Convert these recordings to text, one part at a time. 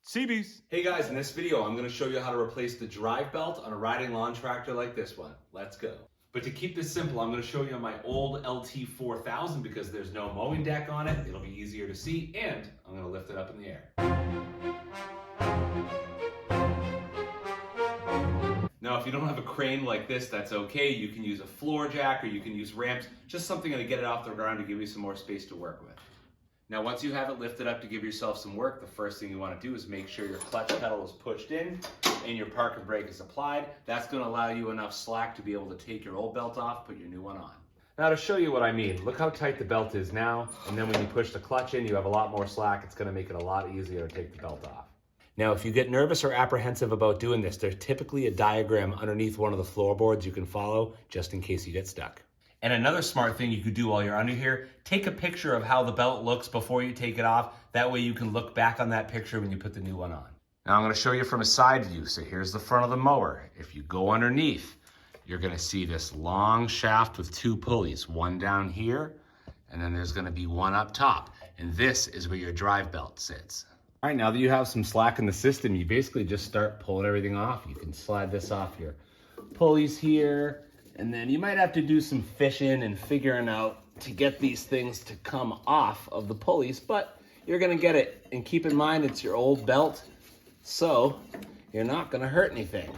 CBs. Hey guys, in this video I'm going to show you how to replace the drive belt on a riding lawn tractor like this one. Let's go. But to keep this simple, I'm going to show you on my old LT4000 because there's no mowing deck on it. It'll be easier to see, and I'm going to lift it up in the air. Now, if you don't have a crane like this, that's okay. You can use a floor jack or you can use ramps, just something to get it off the ground to give you some more space to work with. Now, once you have it lifted up to give yourself some work, the first thing you want to do is make sure your clutch pedal is pushed in and your park and brake is applied. That's going to allow you enough slack to be able to take your old belt off, put your new one on. Now, to show you what I mean, look how tight the belt is now, and then when you push the clutch in, you have a lot more slack. It's going to make it a lot easier to take the belt off. Now, if you get nervous or apprehensive about doing this, there's typically a diagram underneath one of the floorboards you can follow just in case you get stuck. And another smart thing you could do while you're under here, take a picture of how the belt looks before you take it off. That way you can look back on that picture when you put the new one on. Now I'm going to show you from a side view. So here's the front of the mower. If you go underneath, you're going to see this long shaft with two pulleys, one down here, and then there's going to be one up top. And this is where your drive belt sits. All right, now that you have some slack in the system, you basically just start pulling everything off. You can slide this off your pulleys here. And then you might have to do some fishing and figuring out to get these things to come off of the pulleys, but you're gonna get it. And keep in mind, it's your old belt, so you're not gonna hurt anything.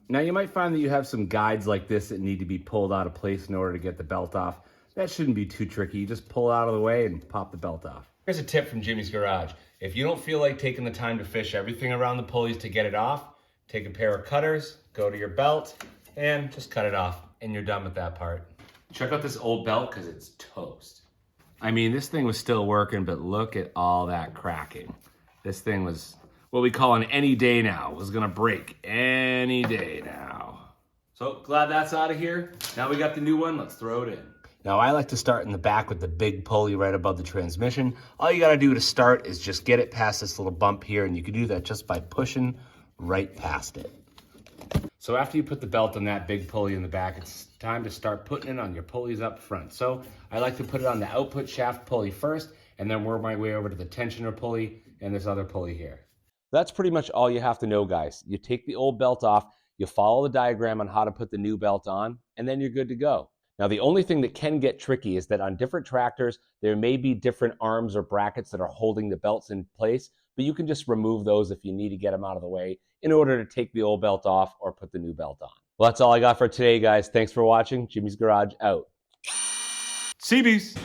Now you might find that you have some guides like this that need to be pulled out of place in order to get the belt off. That shouldn't be too tricky. You just pull it out of the way and pop the belt off. Here's a tip from Jimmy's Garage. If you don't feel like taking the time to fish everything around the pulleys to get it off, take a pair of cutters, go to your belt, and just cut it off, and you're done with that part. Check out this old belt because it's toast. I mean, this thing was still working, but look at all that cracking. This thing was what we call an any day now. It was gonna break any day now. So glad that's out of here. Now we got the new one, let's throw it in. Now I like to start in the back with the big pulley right above the transmission. All you gotta do to start is just get it past this little bump here, and you can do that just by pushing right past it. So after you put the belt on that big pulley in the back, it's time to start putting it on your pulleys up front. So I like to put it on the output shaft pulley first, and then work my way over to the tensioner pulley and this other pulley here. That's pretty much all you have to know, guys. You take the old belt off, you follow the diagram on how to put the new belt on, and then you're good to go. Now, the only thing that can get tricky is that on different tractors, there may be different arms or brackets that are holding the belts in place, but you can just remove those if you need to get them out of the way in order to take the old belt off or put the new belt on. Well, that's all I got for today, guys. Thanks for watching. Jimmy's Garage out. CBs.